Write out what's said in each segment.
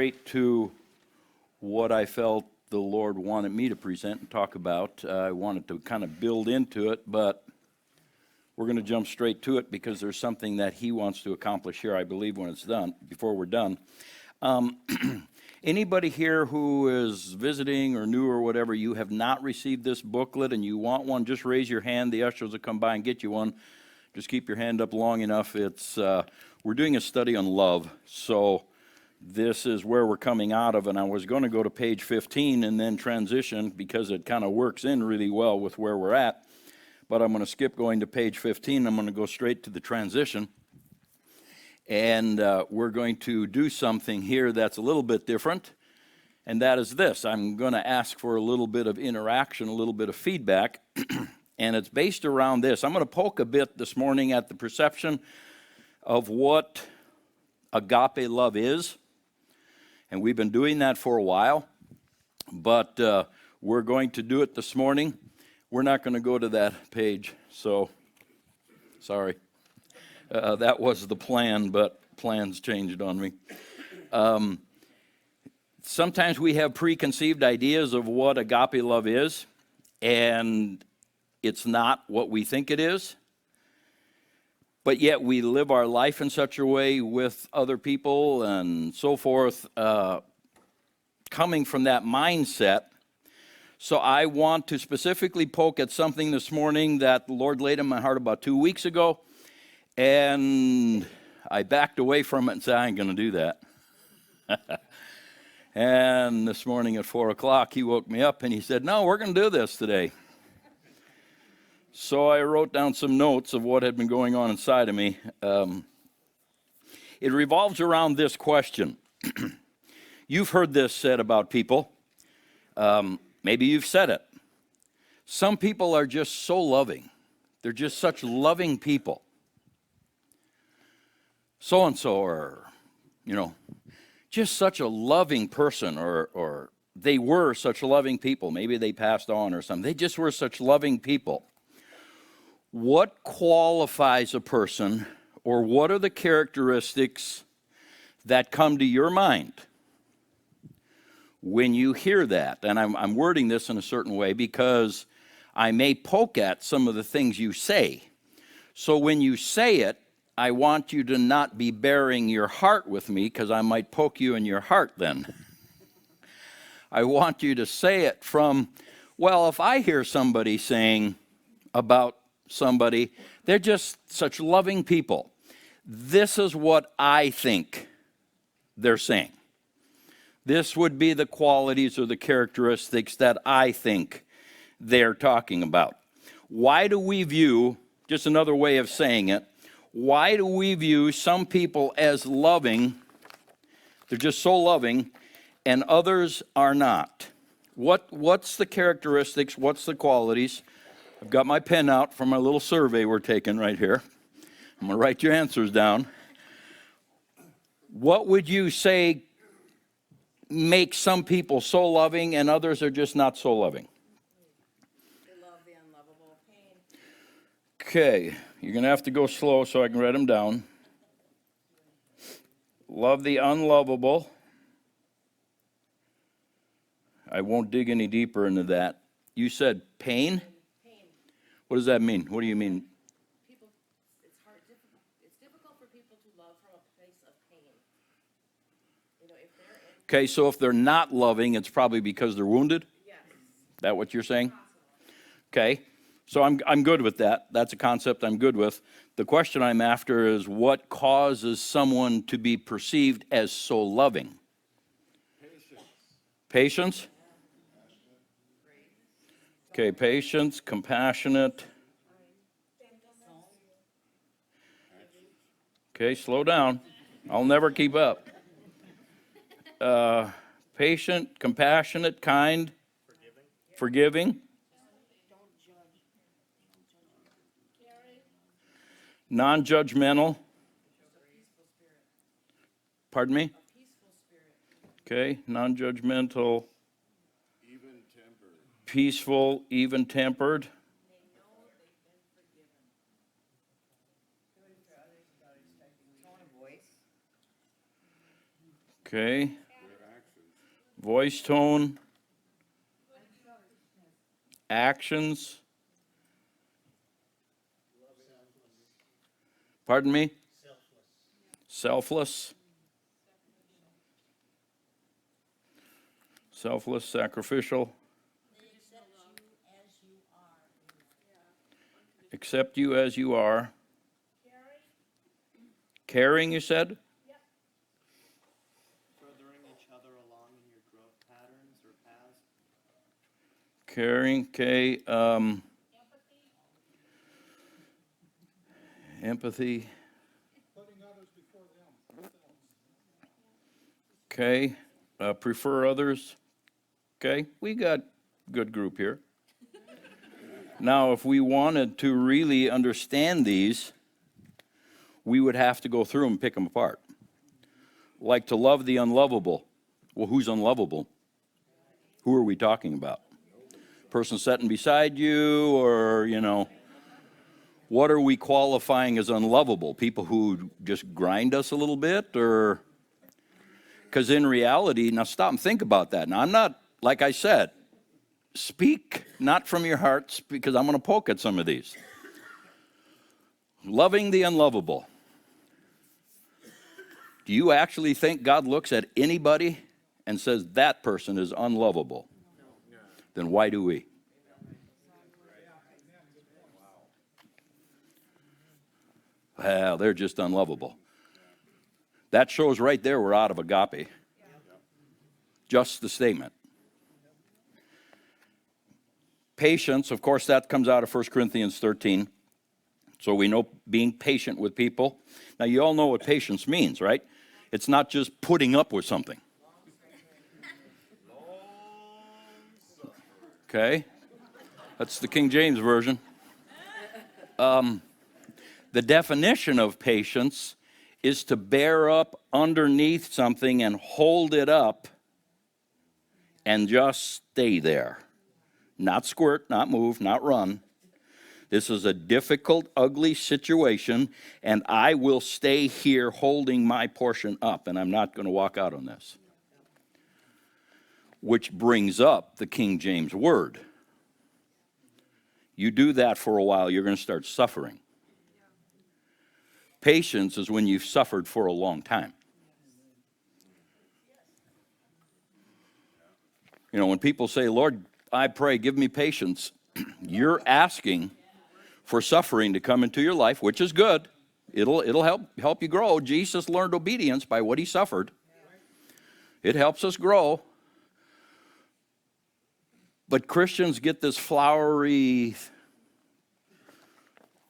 straight to what I felt the Lord wanted me to present and talk about. I wanted to kind of build into it, but we're going to jump straight to it because there's something that He wants to accomplish here, I believe, when it's done, before we're done. Anybody here who is visiting or new or whatever, you have not received this booklet and you want one, just raise your hand. The ushers will come by and get you one. Just keep your hand up long enough. We're doing a study on love, so this is where we're coming out of, and I was going to go to page 15 and then transition because it kind of works in really well with where we're at, but I'm going to skip going to page 15. I'm going to go straight to the transition, and we're going to do something here that's a little bit different, and that is this. I'm going to ask for a little bit of interaction, a little bit of feedback, and it's based around this. I'm going to poke a bit this morning at the perception of what agape love is. And we've been doing that for a while, but we're going to do it this morning. We're not going to go to that page, so sorry. That was the plan, but plans changed on me. Sometimes we have preconceived ideas of what agape love is, and it's not what we think it is. But yet we live our life in such a way with other people and so forth, coming from that mindset. So I want to specifically poke at something this morning that the Lord laid in my heart about 2 weeks ago, and I backed away from it and said, I ain't going to do that. And this morning at 4 o'clock, He woke me up and He said, no, we're going to do this today. So I wrote down some notes of what had been going on inside of me. It revolves around this question. You've heard this said about people. Maybe you've said it. Some people are just so loving. They're just such loving people. So-and-so or, just such a loving person, or they were such loving people. Maybe they passed on or something. They just were such loving people. What qualifies a person, or what are the characteristics that come to your mind when you hear that? And I'm wording this in a certain way because I may poke at some of the things you say. So when you say it, I want you to not be bearing your heart with me because I might poke you in your heart then. I want you to say it from, well, if I hear somebody saying about somebody, they're just such loving people. This is what I think they're saying. This would be the qualities or the characteristics that I think they're talking about. Why do we view, just another way of saying it, why do we view some people as loving, they're just so loving, and others are not? What's the characteristics, what's the qualities? I've got my pen out from my little survey we're taking right here. I'm going to write your answers down. What would you say makes some people so loving and others are just not so loving? They love the unlovable. Pain. Okay, you're going to have to go slow so I can write them down. Love the unlovable. I won't dig any deeper into that. You said pain? What does that mean? What do you mean? It's difficult for people to love from a place of pain. Okay, so if they're not loving, it's probably because they're wounded? Yes. Is that what you're saying? Okay, so I'm good with that. That's a concept I'm good with. The question I'm after is what causes someone to be perceived as so loving? Patience? Okay, patience, compassionate. Okay, slow down. I'll never keep up. Patient, compassionate, kind, forgiving. Non-judgmental. Pardon me? Okay, non-judgmental. Peaceful, even-tempered. Okay. voice tone, actions. Pardon me? Selfless. Selfless, sacrificial. Accept you as you are. Caring, you said? Furthering each other along in your growth patterns or paths. Caring, okay. Empathy. Putting others before them. Okay. Prefer others. Okay. We got a good group here. Now, if we wanted to really understand these, we would have to go through and pick them apart. Like to love the unlovable. Well, who's unlovable? Who are we talking about? Person sitting beside you, or, what are we qualifying as unlovable? People who just grind us a little bit, or? Because in reality, now stop and think about that. Now, I'm not, like I said, speak not from your hearts, because I'm going to poke at some of these. Loving the unlovable. Do you actually think God looks at anybody and says that person is unlovable? No. Then why do we? Well, they're just unlovable. That shows right there we're out of agape. Just the statement. Patience, of course, that comes out of 1 Corinthians 13. So we know being patient with people. Now, you all know what patience means, right? It's not just putting up with something. Okay? That's the King James Version. The definition of patience is to bear up underneath something and hold it up and just stay there. Not squirt, not move, not run. This is a difficult, ugly situation, and I will stay here holding my portion up, and I'm not going to walk out on this. Which brings up the King James word. You do that for a while, you're going to start suffering. Patience is when you've suffered for a long time. When people say, Lord, I pray, give me patience, you're asking for suffering to come into your life, which is good. It'll help you grow. Jesus learned obedience by what he suffered. It helps us grow. But Christians get this flowery,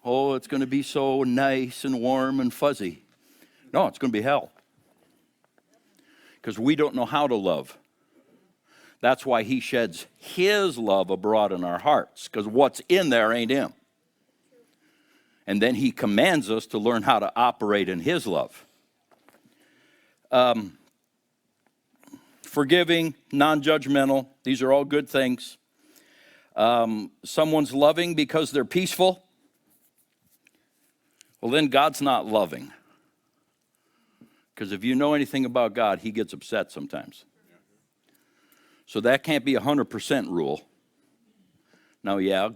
oh, it's going to be so nice and warm and fuzzy. No, it's going to be hell. Because we don't know how to love. That's why he sheds his love abroad in our hearts, because what's in there ain't him. And then he commands us to learn how to operate in his love. Forgiving, non-judgmental, these are all good things. Someone's loving because they're peaceful. Well, then God's not loving. Because if you know anything about God, he gets upset sometimes. So that can't be a 100% rule. Now, yeah,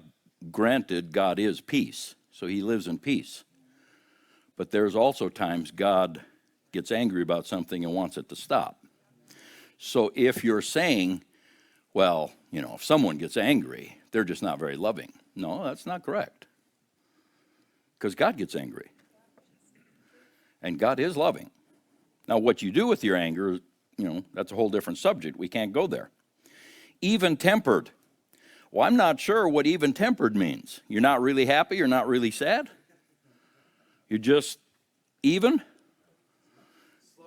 granted, God is peace, so he lives in peace. But there's also times God gets angry about something and wants it to stop. So if you're saying, well, if someone gets angry, they're just not very loving. No, that's not correct. Because God gets angry. And God is loving. Now, what you do with your anger, that's a whole different subject. We can't go there. Even-tempered. Well, I'm not sure what even-tempered means. You're not really happy, you're not really sad. You're just even.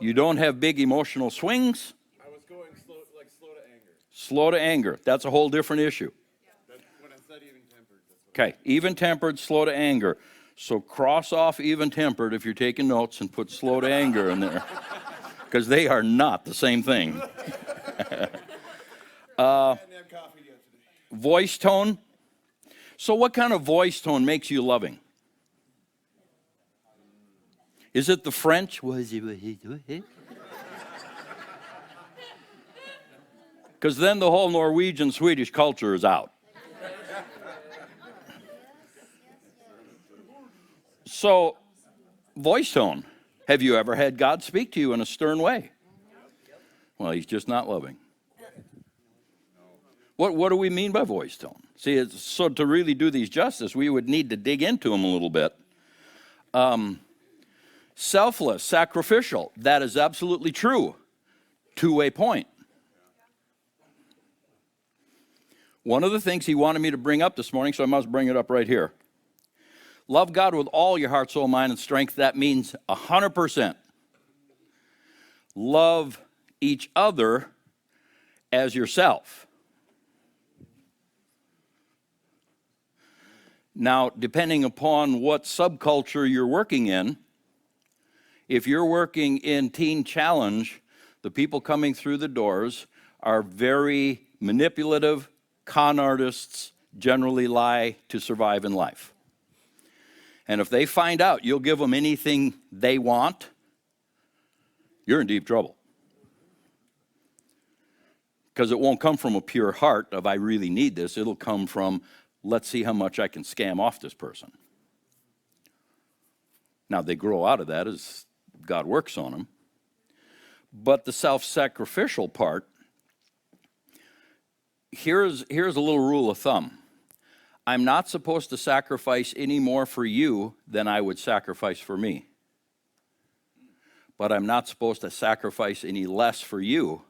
You don't have big emotional swings. I was going slow to anger. Slow to anger. That's a whole different issue. When I said even-tempered, that's what Okay, even-tempered, slow to anger. So cross off even-tempered if you're taking notes and put slow to anger in there. Because they are not the same thing. I didn't have coffee yet today. Voice tone. So what kind of voice tone makes you loving? Is it the French? Because then the whole Norwegian Swedish culture is out. So, voice tone. Have you ever had God speak to you in a stern way? Well, he's just not loving. What do we mean by voice tone? See, so to really do these justice, we would need to dig into them a little bit. Selfless, sacrificial, that is absolutely true. Two-way point. One of the things he wanted me to bring up this morning, so I must bring it up right here. Love God with all your heart, soul, mind, and strength. That means 100%. Love each other as yourself. Now, depending upon what subculture you're working in, if you're working in Teen Challenge, the people coming through the doors are very manipulative, con artists, generally lie to survive in life. And if they find out you'll give them anything they want, you're in deep trouble. Because it won't come from a pure heart of, I really need this. It'll come from, let's see how much I can scam off this person. Now, they grow out of that as God works on them. But the self-sacrificial part, here's a little rule of thumb. I'm not supposed to sacrifice any more for you than I would sacrifice for me. But I'm not supposed to sacrifice any less for you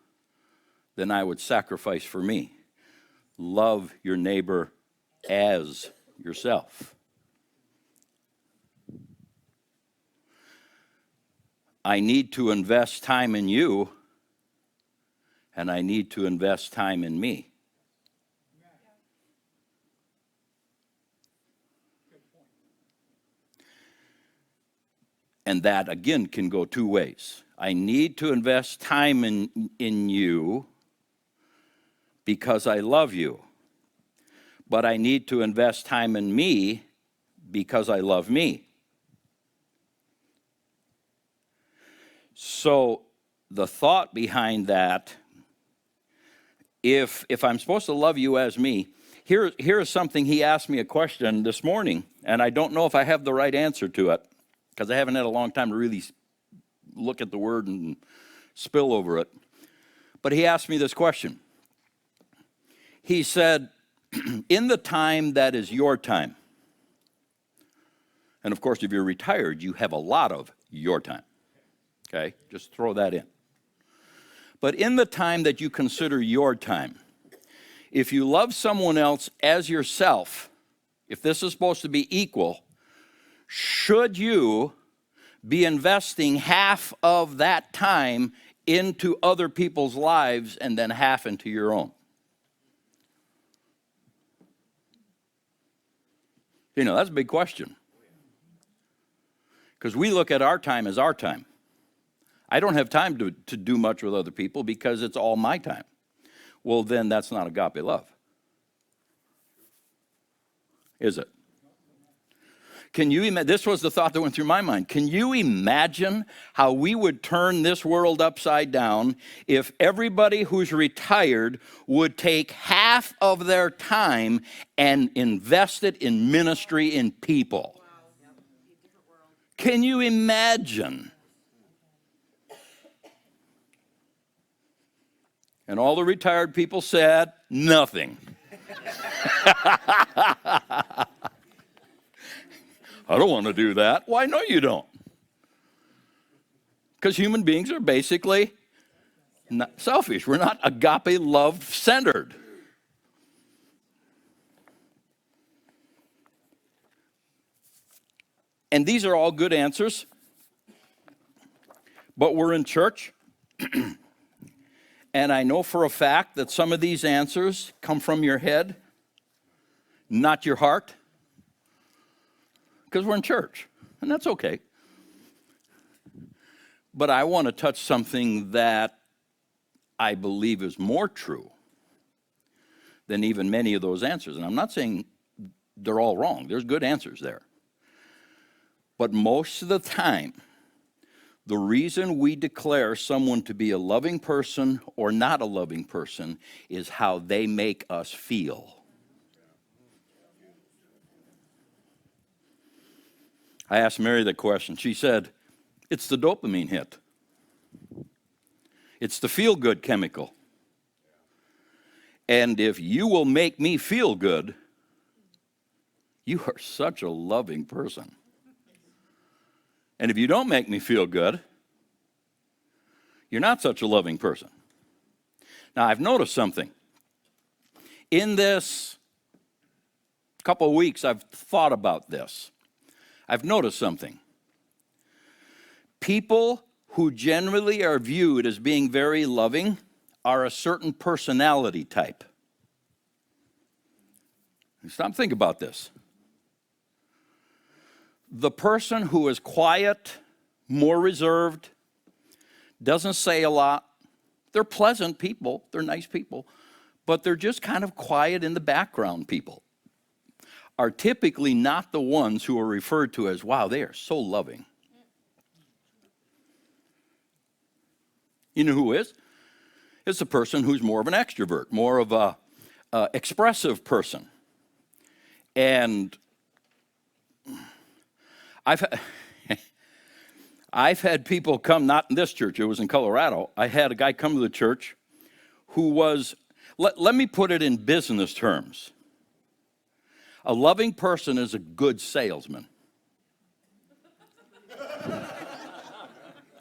than I would sacrifice for me. Love your neighbor as yourself. I need to invest time in you, and I need to invest time in me. And that, again, can go two ways. I need to invest time in you because I love you. But I need to invest time in me because I love me. So the thought behind that, if I'm supposed to love you as me, here is something he asked me a question this morning, and I don't know if I have the right answer to it, because I haven't had a long time to really look at the word and spill over it. But he asked me this question. He said, in the time that is your time, and of course, if you're retired, you have a lot of your time. Okay, just throw that in. But in the time that you consider your time, if you love someone else as yourself, if this is supposed to be equal, should you be investing half of that time into other people's lives and then half into your own? You know, that's a big question. Because we look at our time as our time. I don't have time to do much with other people because it's all my time. Well, then that's not agape love. Is it? Can you imagine? This was the thought that went through my mind. Can you imagine how we would turn this world upside down if everybody who's retired would take half of their time and invest it in ministry in people? Can you imagine? And all the retired people said, nothing. I don't want to do that. Why? No, you don't. Because human beings are basically not selfish. We're not agape love centered. And these are all good answers. But we're in church. And I know for a fact that some of these answers come from your head, not your heart. Because we're in church, and that's okay. But I want to touch something that I believe is more true than even many of those answers. And I'm not saying they're all wrong. There's good answers there. But most of the time, The reason we declare someone to be a loving person or not a loving person is how they make us feel. I asked Mary that question. She said, it's the dopamine hit. It's the feel-good chemical. And if you will make me feel good, you are such a loving person. And if you don't make me feel good, you're not such a loving person. Now, I've noticed something. In this couple of weeks, I've thought about this. I've noticed something. People who generally are viewed as being very loving are a certain personality type. Stop, think about this. The person who is quiet, more reserved, doesn't say a lot, they're pleasant people, they're nice people, but they're just kind of quiet in the background people, are typically not the ones who are referred to as, wow, they are so loving. You know who is? It's a person who's more of an extrovert, more of a expressive person. And I've had people come, not in this church, it was in Colorado. I had a guy come to the church who was, let me put it in business terms. A loving person is a good salesman.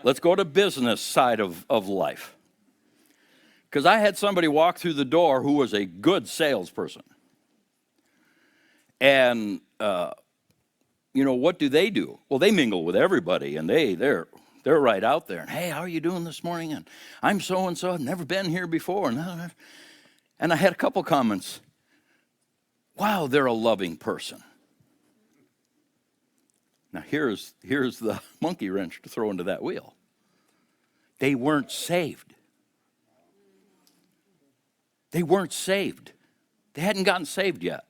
Let's go to business side of life. Because I had somebody walk through the door who was a good salesperson. And you know, what do? Well, they mingle with everybody, and they're right out there. And, hey, how are you doing this morning? And I'm so-and-so, I've never been here before. And I had a couple comments. Wow, they're a loving person. Now, here's the monkey wrench to throw into that wheel. They weren't saved. They weren't saved. They hadn't gotten saved yet.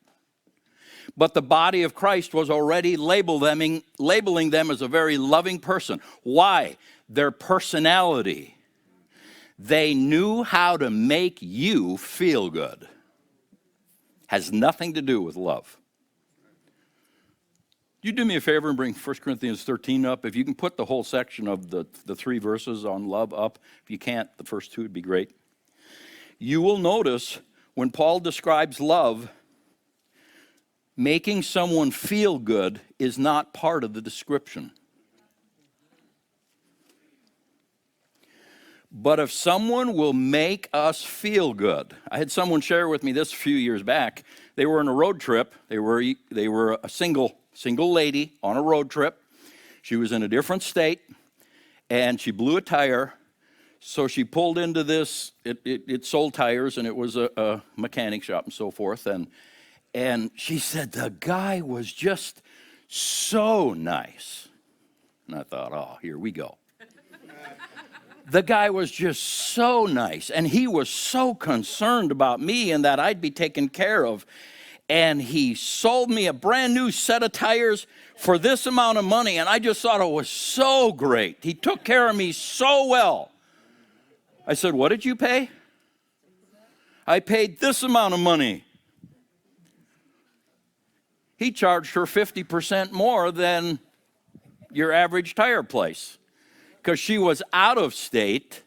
But the body of Christ was already labeling them as a very loving person. Why? Their personality. They knew how to make you feel good. Has nothing to do with love. You do me a favor and bring 1 Corinthians 13 up. If you can put the whole section of the 3 verses on love up. If you can't, the first 2 would be great. You will notice when Paul describes love, making someone feel good is not part of the description. But if someone will make us feel good, I had someone share with me this a few years back. They were on a road trip. They were a single lady on a road trip. She was in a different state, and she blew a tire. So she pulled into this. It sold tires, and it was a mechanic shop and so forth. And she said, the guy was just so nice. And I thought, oh, here we go. The guy was just so nice, and he was so concerned about me and that I'd be taken care of. And he sold me a brand new set of tires for this amount of money, and I just thought it was so great. He took care of me so well. I said, what did you pay? I paid this amount of money. He charged her 50% more than your average tire place because she was out of state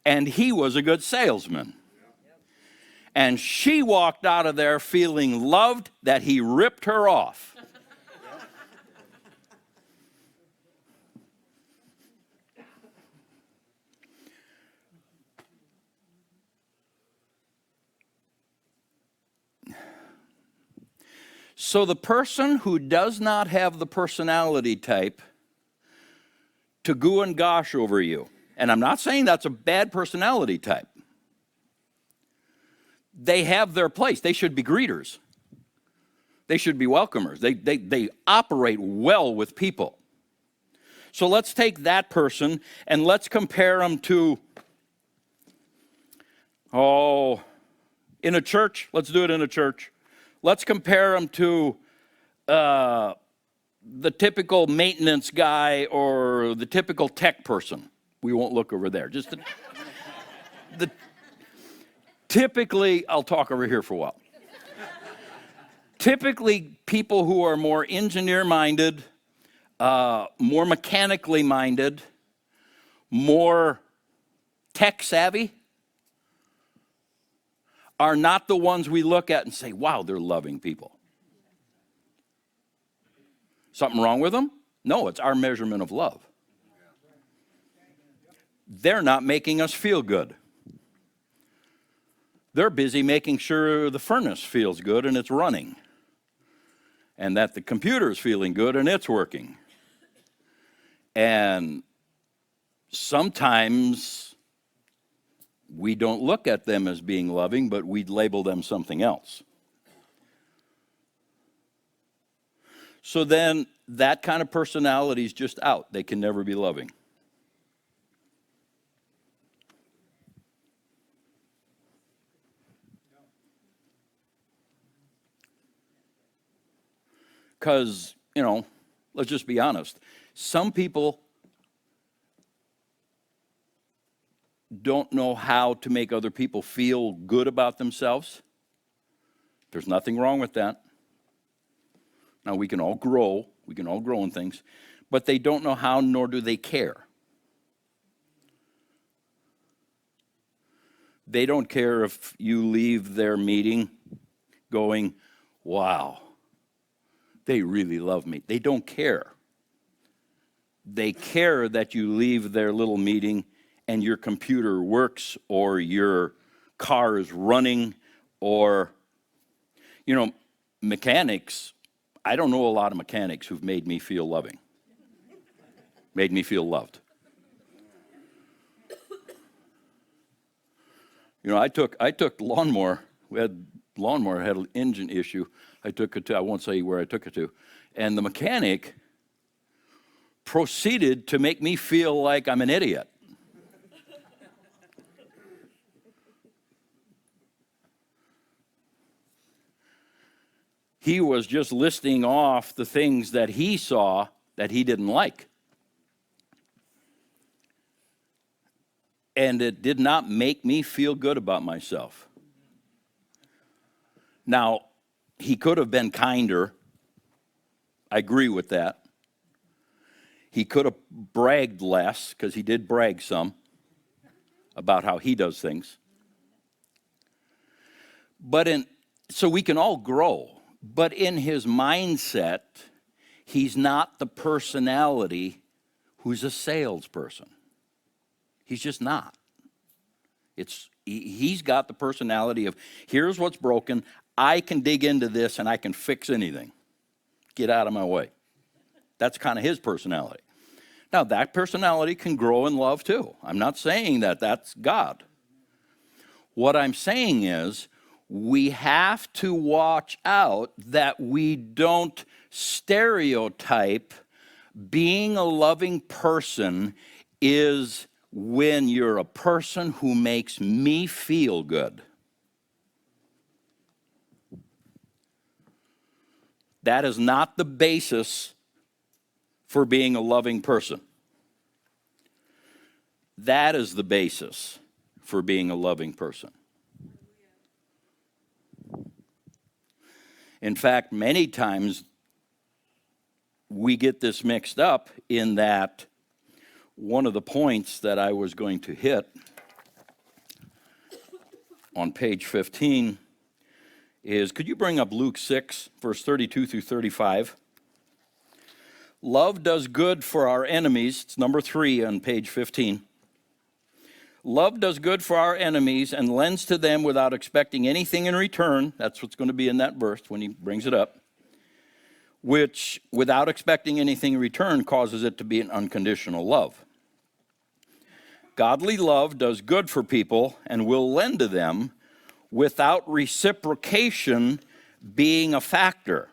and he was a good salesman. And she walked out of there feeling loved that he ripped her off. So the person who does not have the personality type to goo and gosh over you, and I'm not saying that's a bad personality type. They have their place. They should be greeters. They should be welcomers. They operate well with people. So let's take that person and let's compare them to, in a church. Let's do it in a church. Let's compare them to the typical maintenance guy or the typical tech person. We won't look over there. Just the typically, I'll talk over here for a while. Typically, people who are more engineer-minded, more mechanically minded, more tech-savvy, are not the ones we look at and say, wow, they're loving people. Something wrong with them? No, it's our measurement of love. They're not making us feel good. They're busy making sure the furnace feels good and it's running, and that the computer is feeling good and it's working. And sometimes we don't look at them as being loving, but we label them something else. So then that kind of personality is just out. They can never be loving. Because, let's just be honest. Some people don't know how to make other people feel good about themselves. There's nothing wrong with that. Now, we can all grow in things, but they don't know how, nor do they care. They don't care if you leave their meeting going, wow, they really love me. They don't care. They care that you leave their little meeting and your computer works, or your car is running, or, mechanics. I don't know a lot of mechanics who've made me feel loving, made me feel loved. I took lawnmower. We had lawnmower had an engine issue. I took it to, I won't say where I took it to, and the mechanic proceeded to make me feel like I'm an idiot. He was just listing off the things that he saw that he didn't like. And it did not make me feel good about myself. Now, he could have been kinder. I agree with that. He could have bragged less, because he did brag some about how he does things. So we can all grow. But in his mindset, he's not the personality who's a salesperson. He's just not. He's got the personality of, here's what's broken, I can dig into this and I can fix anything. Get out of my way. That's kind of his personality. Now, that personality can grow in love too. I'm not saying that that's God. What I'm saying is, we have to watch out that we don't stereotype being a loving person is when you're a person who makes me feel good. That is not the basis for being a loving person. That is the basis for being a loving person. In fact, many times we get this mixed up in that one of the points that I was going to hit on page 15 is, could you bring up Luke 6, verse 32 through 35? Love does good for our enemies. It's number 3 on page 15. Love does good for our enemies and lends to them without expecting anything in return. That's what's going to be in that verse when he brings it up. Which, without expecting anything in return, causes it to be an unconditional love. Godly love does good for people and will lend to them without reciprocation being a factor.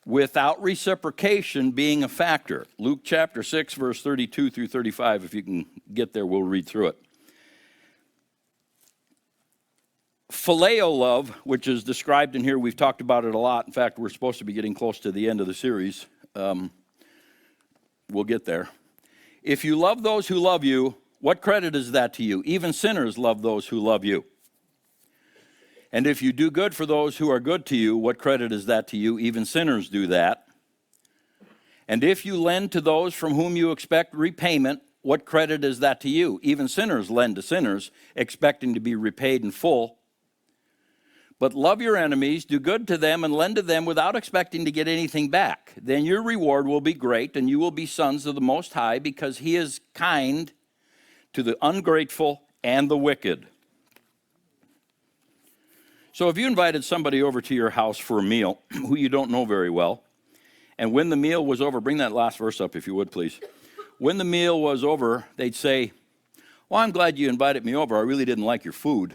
Without reciprocation being a factor. Luke chapter 6, verse 32 through 35, if you can get there, we'll read through it. Phileo love, which is described in here, we've talked about it a lot. In fact, we're supposed to be getting close to the end of the series. We'll get there. If you love those who love you, what credit is that to you? Even sinners love those who love you. And if you do good for those who are good to you, what credit is that to you? Even sinners do that. And if you lend to those from whom you expect repayment, what credit is that to you? Even sinners lend to sinners, expecting to be repaid in full. But love your enemies, do good to them, and lend to them without expecting to get anything back. Then your reward will be great, and you will be sons of the Most High, because he is kind to the ungrateful and the wicked. So if you invited somebody over to your house for a meal who you don't know very well, and when the meal was over, bring that last verse up if you would, please. When the meal was over, they'd say, well, I'm glad you invited me over. I really didn't like your food.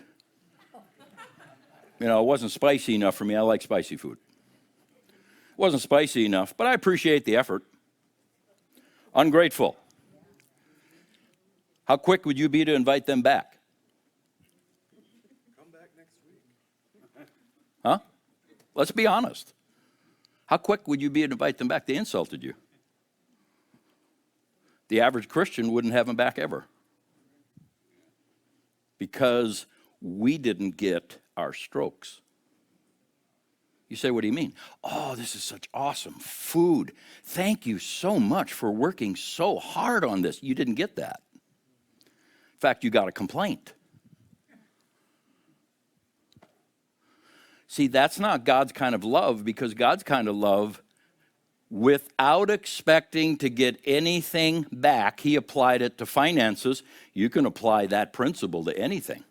You know, it wasn't spicy enough for me. I like spicy food. It wasn't spicy enough, but I appreciate the effort. Ungrateful. How quick would you be to invite them back? Come back next week. Huh? Let's be honest. How quick would you be to invite them back? They insulted you. The average Christian wouldn't have them back ever. Because we didn't get our strokes. You say, what do you mean? Oh, this is such awesome food. Thank you so much for working so hard on this. You didn't get that. In fact, you got a complaint. See, that's not God's kind of love, because God's kind of love, without expecting to get anything back, he applied it to finances. You can apply that principle to anything.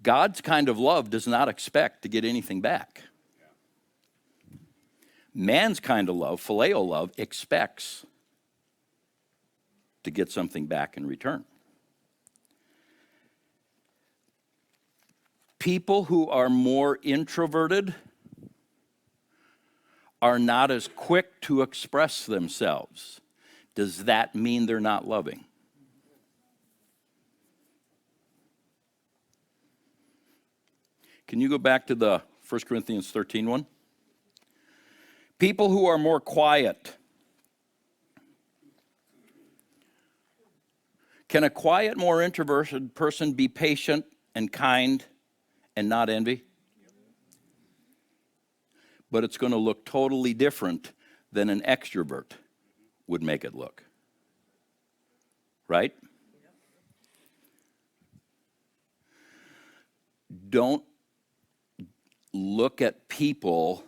God's kind of love does not expect to get anything back. Man's kind of love, phileo love, expects to get something back in return. People who are more introverted are not as quick to express themselves. Does that mean they're not loving? Can you go back to the 1 Corinthians 13 one? People who are more quiet. Can a quiet, more introverted person be patient and kind and not envy? But it's going to look totally different than an extrovert would make it look. Right? Don't look at people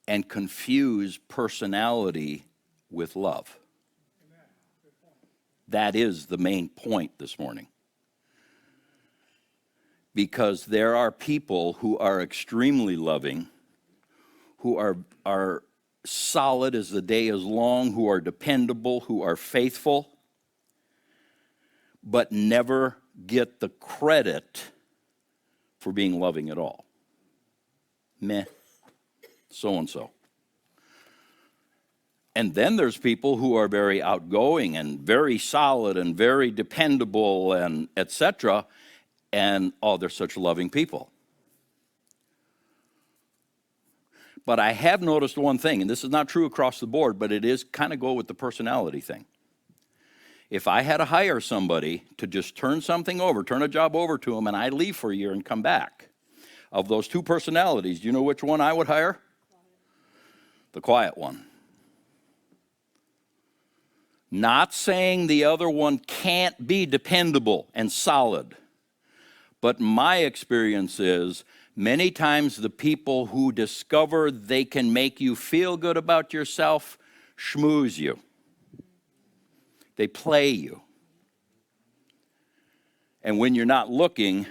and confuse personality with love. That is the main point this morning. Because there are people who are extremely loving, who are solid as the day is long, who are dependable, who are faithful, but never get the credit for being loving at all. Meh, so-and-so. And then there's people who are very outgoing and very solid and very dependable and etc. And, oh, they're such loving people. But I have noticed one thing, and this is not true across the board, but it is kind of go with the personality thing. If I had to hire somebody to just turn something over, turn a job over to them, and I leave for a year and come back, of those two personalities, do you know which one I would hire? The quiet one. Not saying the other one can't be dependable and solid, but my experience is many times the people who discover they can make you feel good about yourself schmooze you. They play you. And when you're not looking,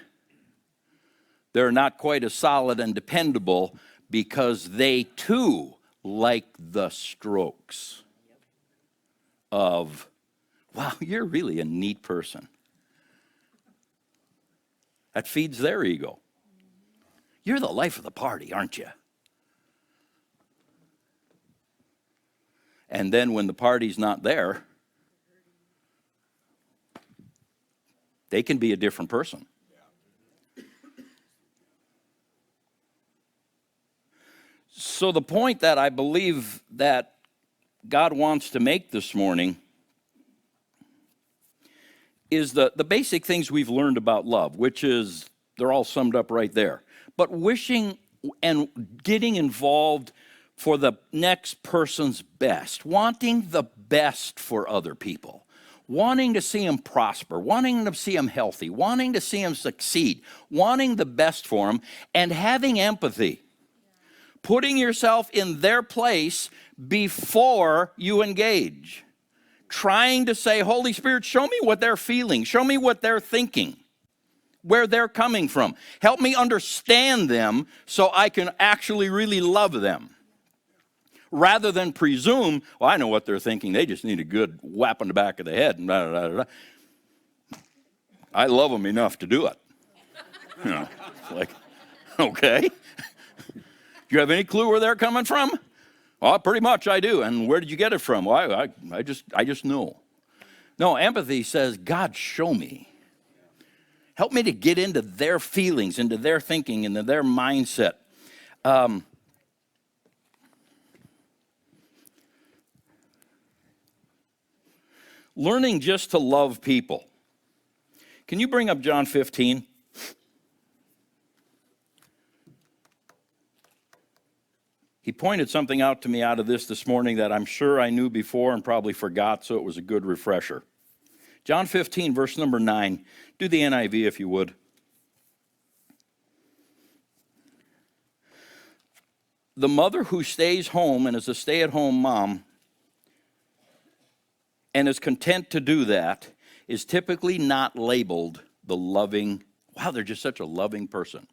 they're not quite as solid and dependable because they too like the strokes of, wow, you're really a neat person. That feeds their ego. You're the life of the party, aren't you? And then when the party's not there, they can be a different person. So the point that I believe that God wants to make this morning is the basic things we've learned about love, which is they're all summed up right there. But wishing and getting involved for the next person's best, wanting the best for other people, wanting to see them prosper, wanting to see them healthy, wanting to see them succeed, wanting the best for them, and having empathy. Putting yourself in their place before you engage. Trying to say, Holy Spirit, show me what they're feeling. Show me what they're thinking, where they're coming from. Help me understand them so I can actually really love them. Rather than presume, well, I know what they're thinking. They just need a good whap on the back of the head. And blah, blah, blah, blah. I love them enough to do it. You know, it's like, okay. Do you have any clue where they're coming from? Well, pretty much I do. And where did you get it from? Well, I just know. No, empathy says, God, show me. Help me to get into their feelings, into their thinking, into their mindset. Learning just to love people. Can you bring up John 15? He pointed something out to me out of this morning that I'm sure I knew before and probably forgot, so it was a good refresher. John 15, verse number 9. Do the NIV if you would. The mother who stays home and is a stay-at-home mom and is content to do that is typically not labeled the loving, wow, they're just such a loving person.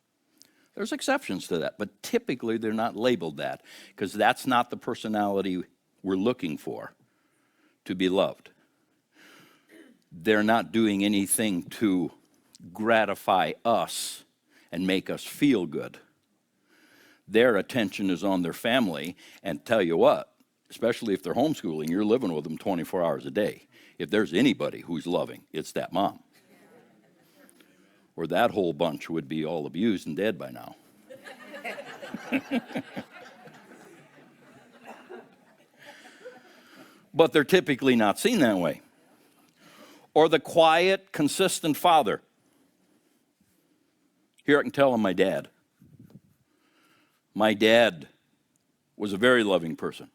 There's exceptions to that, but typically they're not labeled that because that's not the personality we're looking for to be loved. They're not doing anything to gratify us and make us feel good. Their attention is on their family, and tell you what, especially if they're homeschooling, you're living with them 24 hours a day. If there's anybody who's loving, it's that mom. Or that whole bunch would be all abused and dead by now. But they're typically not seen that way. Or the quiet, consistent father. Here I can tell on my dad. My dad was a very loving person.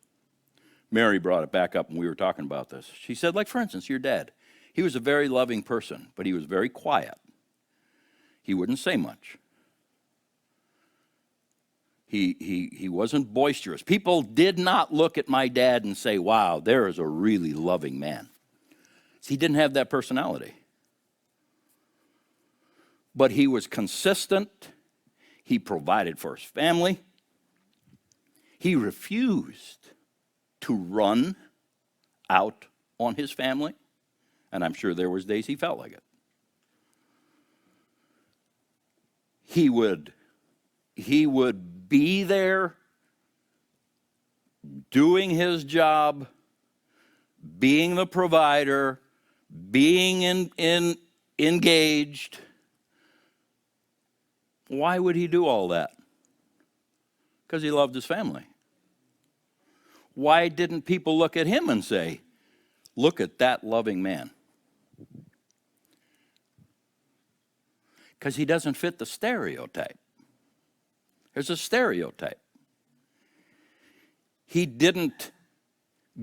Mary brought it back up when we were talking about this. She said, like, for instance, your dad. He was a very loving person, but he was very quiet. He wouldn't say much. He wasn't boisterous. People did not look at my dad and say, wow, there is a really loving man. He didn't have that personality. But he was consistent. He provided for his family. He refused to run out on his family. And I'm sure there was days he felt like it. He would be there doing his job, being the provider, being engaged. Why would he do all that? Because he loved his family. Why didn't people look at him and say, look at that loving man? Because he doesn't fit the stereotype. There's a stereotype. He didn't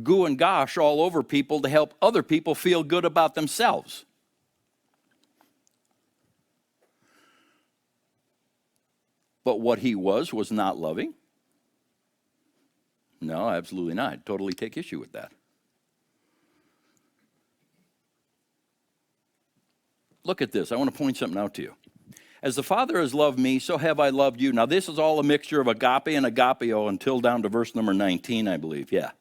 goo and gosh all over people to help other people feel good about themselves. But what he was not loving? No, absolutely not. I'd totally take issue with that. Look at this. I want to point something out to you. As the Father has loved me, so have I loved you. Now, this is all a mixture of agape and agapeo until down to verse number 19, I believe. Yeah.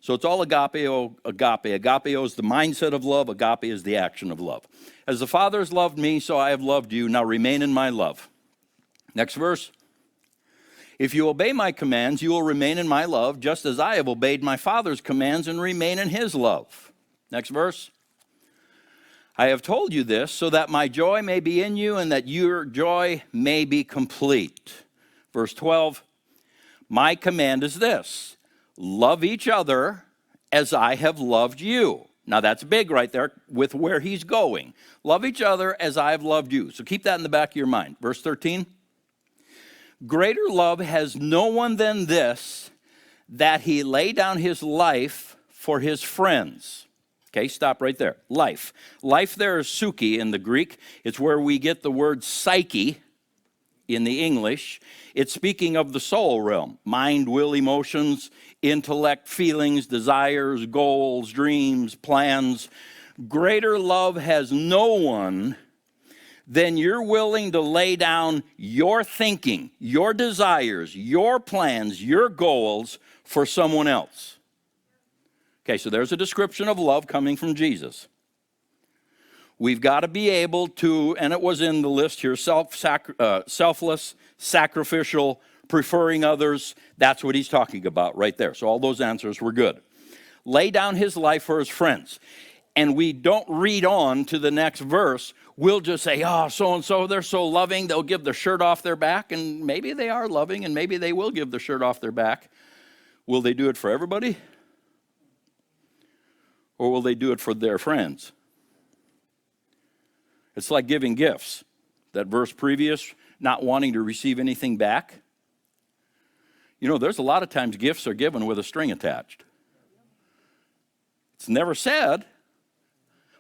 So it's all agapeo, agape. Agapeo is the mindset of love. Agape is the action of love. As the Father has loved me, so I have loved you. Now remain in my love. Next verse. If you obey my commands, you will remain in my love, just as I have obeyed my Father's commands and remain in his love. Next verse. I have told you this so that my joy may be in you and that your joy may be complete. Verse 12. My command is this: love each other as I have loved you. Now that's big right there with where he's going. Love each other as I have loved you. So keep that in the back of your mind. Verse 13. Greater love has no one than this, that he lay down his life for his friends. Okay, stop right there. Life. Life there is suke in the Greek. It's where we get the word psyche in the English. It's speaking of the soul realm: mind, will, emotions, intellect, feelings, desires, goals, dreams, plans. Greater love has no one than you're willing to lay down your thinking, your desires, your plans, your goals for someone else. Okay, so there's a description of love coming from Jesus. We've got to be able to, and it was in the list here, selfless, sacrificial, preferring others. That's what he's talking about right there. So all those answers were good. Lay down his life for his friends. And we don't read on to the next verse. We'll just say, oh, so-and-so, they're so loving, they'll give their shirt off their back. And maybe they are loving, and maybe they will give their shirt off their back. Will they do it for everybody? Or will they do it for their friends? It's like giving gifts. That verse previous, not wanting to receive anything back. You know, there's a lot of times gifts are given with a string attached. It's never said,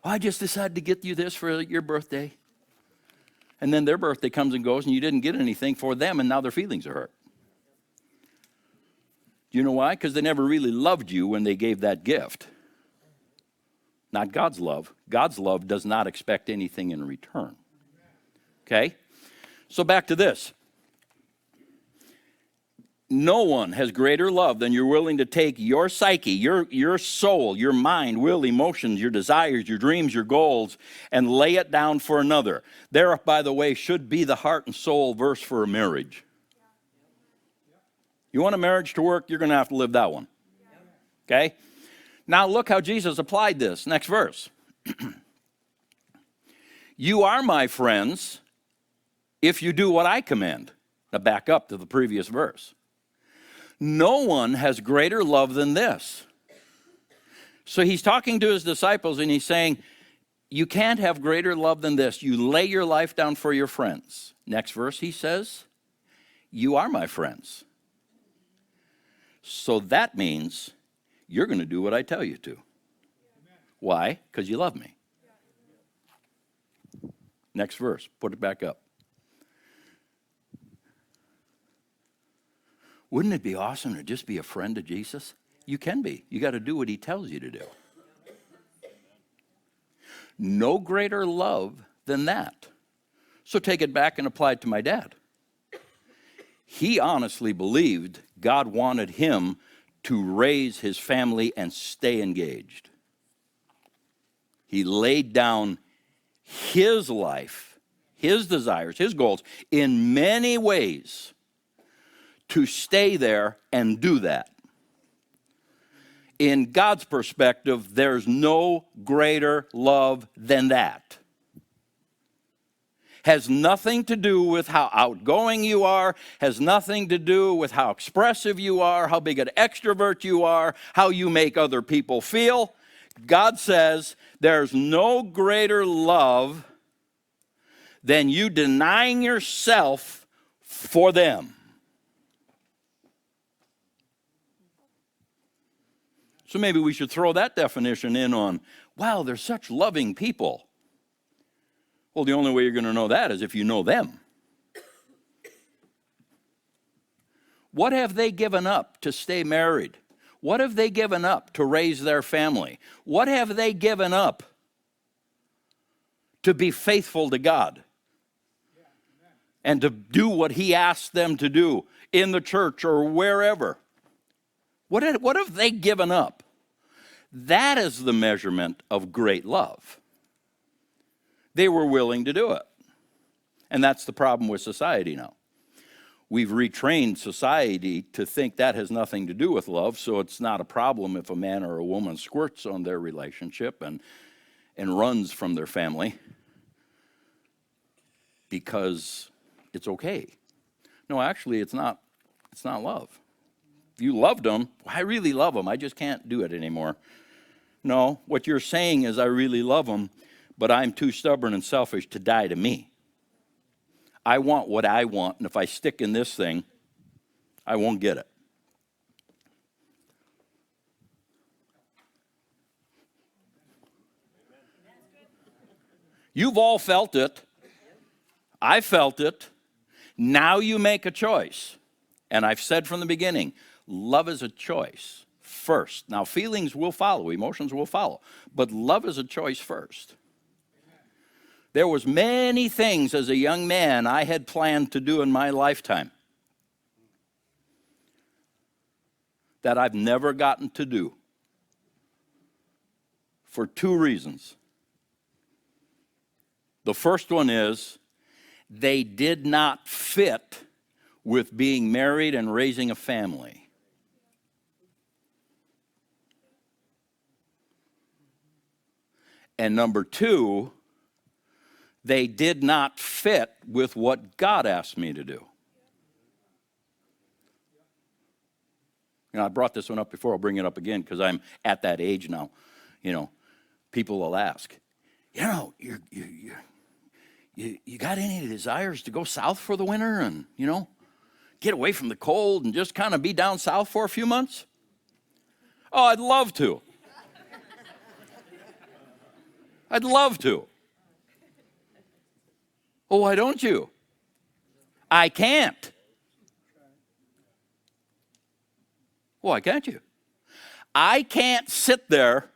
oh, I just decided to get you this for your birthday. And then their birthday comes and goes and you didn't get anything for them and now their feelings are hurt. Do you know why? Because they never really loved you when they gave that gift. Not God's love. God's love does not expect anything in return. Okay? So back to this. No one has greater love than you're willing to take your psyche, your soul, your mind, will, emotions, your desires, your dreams, your goals, and lay it down for another. There, by the way, should be the heart and soul verse for a marriage. You want a marriage to work, you're going to have to live that one. Okay? Now look how Jesus applied this. Next verse. You are my friends if you do what I command. Now back up to the previous verse. No one has greater love than this. So he's talking to his disciples and he's saying, you can't have greater love than this. You lay your life down for your friends. Next verse he says, you are my friends. So that means you're going to do what I tell you to. Why? Because you love me. Next verse, put it back up. Wouldn't it be awesome to just be a friend of Jesus? You can be. You got to do what he tells you to do. No greater love than that. So take it back and apply it to my dad. He honestly believed God wanted him to raise his family and stay engaged. He laid down his life, his desires, his goals in many ways to stay there and do that. In God's perspective, there's no greater love than that. Has nothing to do with how outgoing you are, has nothing to do with how expressive you are, how big an extrovert you are, how you make other people feel. God says there's no greater love than you denying yourself for them. So maybe we should throw that definition in on, wow, they're such loving people. Well, the only way you're going to know that is if you know them. What have they given up to stay married? What have they given up to raise their family? What have they given up to be faithful to God and to do what he asked them to do in the church or wherever? What have they given up? That is the measurement of great love. They were willing to do it. And that's the problem with society now. We've retrained society to think that has nothing to do with love, so it's not a problem if a man or a woman squirts on their relationship and runs from their family because it's okay. No, actually, it's not love. If you loved them, I really love them. I just can't do it anymore. No, what you're saying is I really love them, but I'm too stubborn and selfish to die to me. I want what I want, and if I stick in this thing, I won't get it. You've all felt it. I felt it. Now you make a choice. And I've said from the beginning, love is a choice first. Now, feelings will follow, emotions will follow, but love is a choice first. There was many things as a young man I had planned to do in my lifetime that I've never gotten to do for two reasons. The first one is they did not fit with being married and raising a family. And number two, they did not fit with what God asked me to do. You know, I brought this one up before. I'll bring it up again because I'm at that age now. You know, people will ask, you know, you got any desires to go south for the winter and, you know, get away from the cold and just kind of be down south for a few months? Oh, I'd love to. I'd love to. Oh, why don't you? I can't. Why can't you? I can't sit there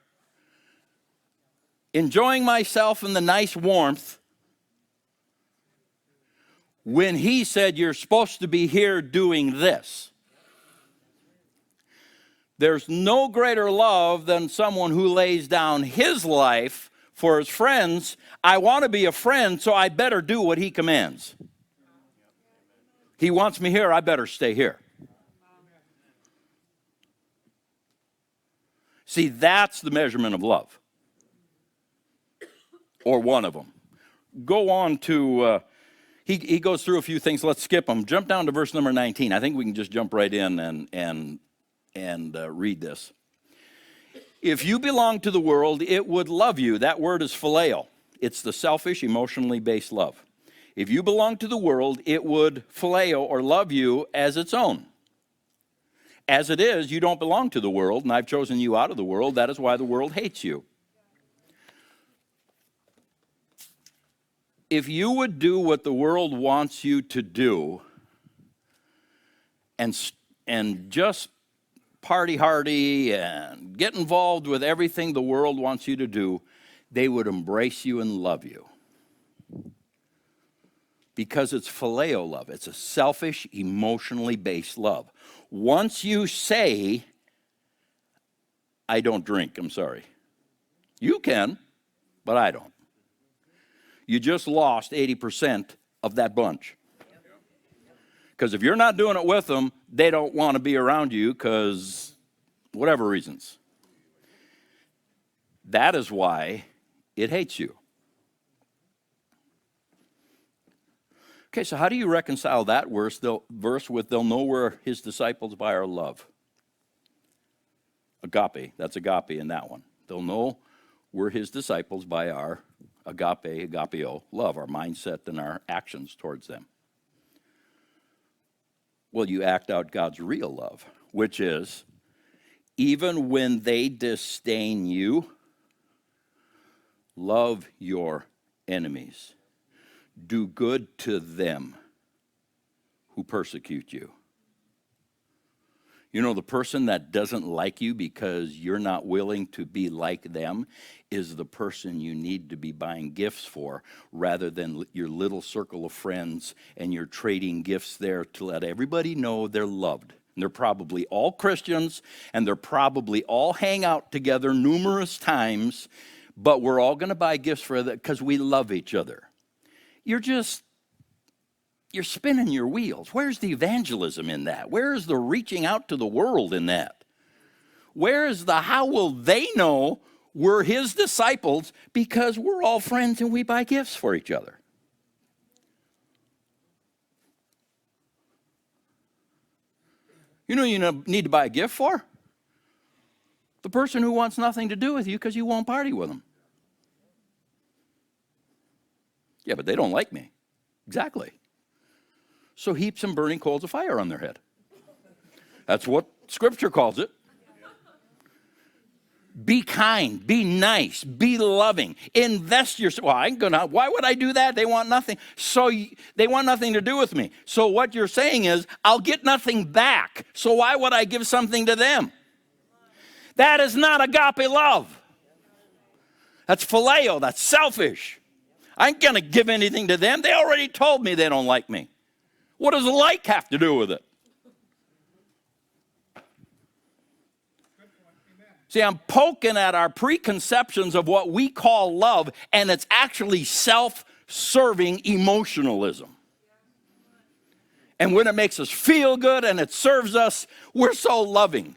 enjoying myself in the nice warmth when he said you're supposed to be here doing this. There's no greater love than someone who lays down his life for his friends. I want to be a friend, so I better do what he commands. He wants me here, I better stay here. See, that's the measurement of love. Or one of them. Go on to, he goes through a few things. Let's skip them. Jump down to verse number 19. I think we can just jump right in and read this. If you belong to the world, it would love you. That word is phileo. It's the selfish, emotionally based love. If you belong to the world, it would phileo or love you as its own. As it is, you don't belong to the world, and I've chosen you out of the world. That is why the world hates you. If you would do what the world wants you to do and just party hardy and get involved with everything the world wants you to do, they would embrace you and love you. Because it's phileo love. It's a selfish, emotionally based love. Once you say, I don't drink, I'm sorry. You can, but I don't. You just lost 80% of that bunch. Because if you're not doing it with them, they don't want to be around you because whatever reasons. That is why it hates you. Okay, so how do you reconcile that verse with they'll know we're his disciples by our love? Agape, that's agape in that one. They'll know we're his disciples by our agape, agapeo, love, our mindset and our actions towards them. Well, you act out God's real love, which is, even when they disdain you, love your enemies. Do good to them who persecute you. You know, the person that doesn't like you because you're not willing to be like them is the person you need to be buying gifts for, rather than your little circle of friends and you're trading gifts there to let everybody know they're loved. And they're probably all Christians, and they're probably all hang out together numerous times, but we're all going to buy gifts for that because we love each other. You're spinning your wheels. Where's the evangelism in that? Where is the reaching out to the world in that? Where is the how will they know we're his disciples because we're all friends and we buy gifts for each other? You know need to buy a gift for? The person who wants nothing to do with you because you won't party with them. Yeah, but they don't like me. Exactly. So heaps and burning coals of fire on their head. That's what Scripture calls it. Be kind, be nice, be loving, invest yourself. Well, why would I do that? They want nothing. They want nothing to do with me. So what you're saying is, I'll get nothing back. So why would I give something to them? That is not agape love. That's phileo, that's selfish. I ain't gonna give anything to them. They already told me they don't like me. What does like have to do with it? See, I'm poking at our preconceptions of what we call love, and it's actually self-serving emotionalism. And when it makes us feel good and it serves us, we're so loving.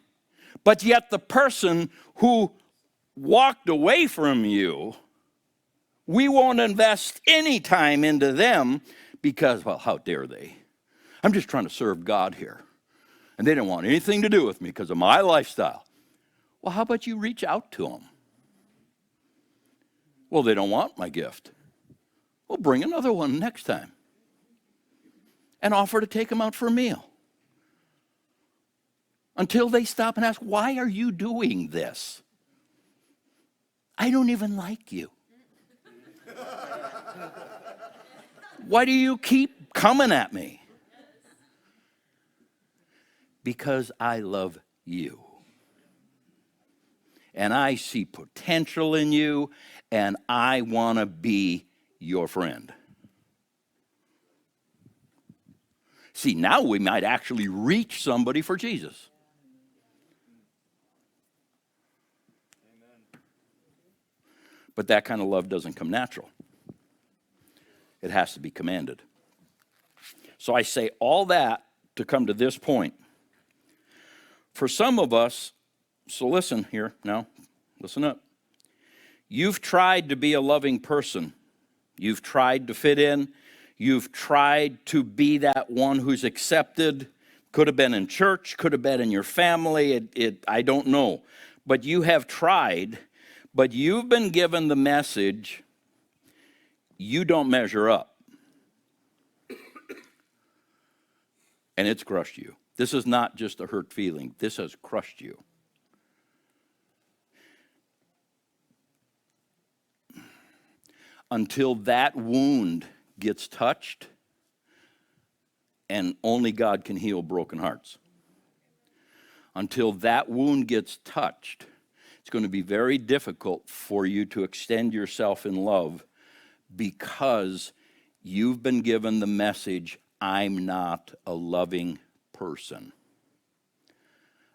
But yet the person who walked away from you, we won't invest any time into them because, well, how dare they? I'm just trying to serve God here. And they didn't want anything to do with me because of my lifestyle. Well, how about you reach out to them? Well, they don't want my gift. Well, bring another one next time. And offer to take them out for a meal. Until they stop and ask, why are you doing this? I don't even like you. Why do you keep coming at me? Because I love you. And I see potential in you, and I want to be your friend. See, now we might actually reach somebody for Jesus. Amen. But that kind of love doesn't come natural. It has to be commanded. So I say all that to come to this point. For some of us, so listen here now, listen up. You've tried to be a loving person. You've tried to fit in. You've tried to be that one who's accepted. Could have been in church, could have been in your family. I don't know. But you have tried, but you've been given the message, you don't measure up. And it's crushed you. This is not just a hurt feeling. This has crushed you. Until that wound gets touched, and only God can heal broken hearts. Until that wound gets touched, it's going to be very difficult for you to extend yourself in love because you've been given the message, I'm not a loving person.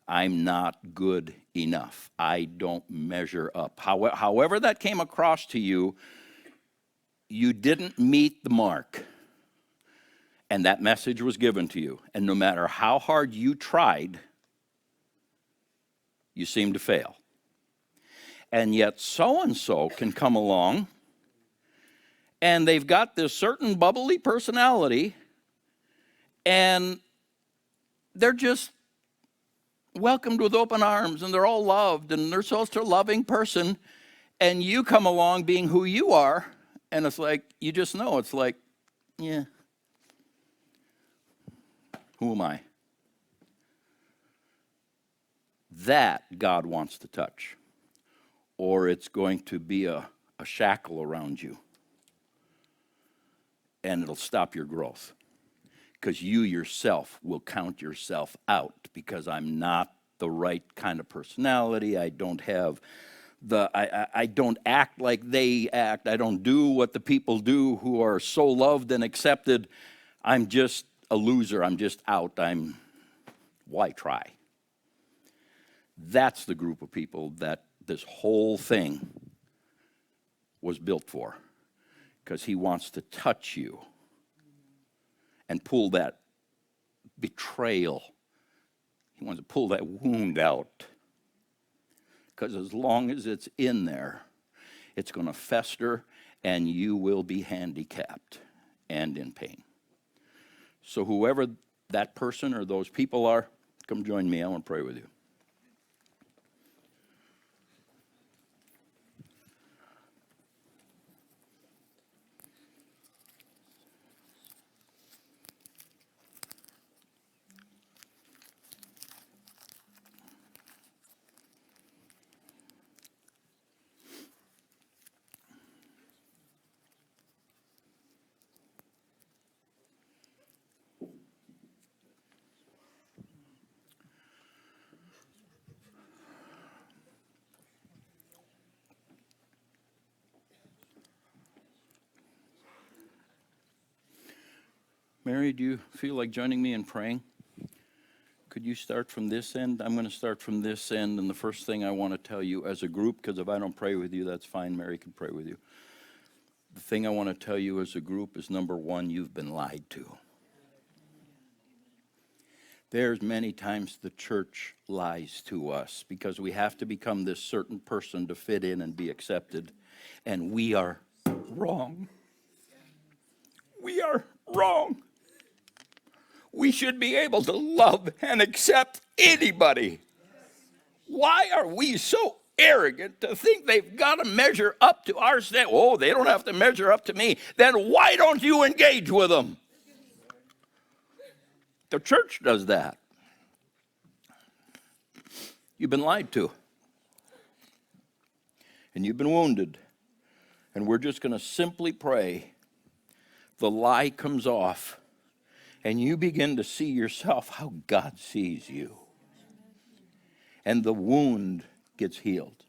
I'm not good enough. I don't measure up. However that came across to you, you didn't meet the mark. And that message was given to you. And no matter how hard you tried, you seemed to fail. And yet so-and-so can come along, and they've got this certain bubbly personality, and they're just welcomed with open arms, and they're all loved, and they're such a loving person, and you come along being who you are, and it's like, you just know, it's like, yeah, who am I? That God wants to touch, or it's going to be a shackle around you, and it'll stop your growth, because you yourself will count yourself out, because I'm not the right kind of personality. I don't have I don't act like they act. I don't do what the people do who are so loved and accepted. I'm just a loser. I'm just out. Why try? That's the group of people that this whole thing was built for, because he wants to touch you and pull that betrayal. He wants to pull that wound out. Because as long as it's in there, it's going to fester, and you will be handicapped and in pain. So whoever that person or those people are, Come join me. I want to pray with you. Mary, do you feel like joining me in praying? Could you start from this end? I'm going to start from this end, and the first thing I want to tell you as a group, because if I don't pray with you, that's fine. Mary can pray with you. The thing I want to tell you as a group is, number one, you've been lied to. There's many times the church lies to us because we have to become this certain person to fit in and be accepted, and we are wrong. We are wrong. We should be able to love and accept anybody. Why are we so arrogant to think they've got to measure up to our standard? Oh, they don't have to measure up to me. Then why don't you engage with them? The church does that. You've been lied to. And you've been wounded. And we're just going to simply pray the lie comes off and you begin to see yourself how God sees you. And the wound gets healed.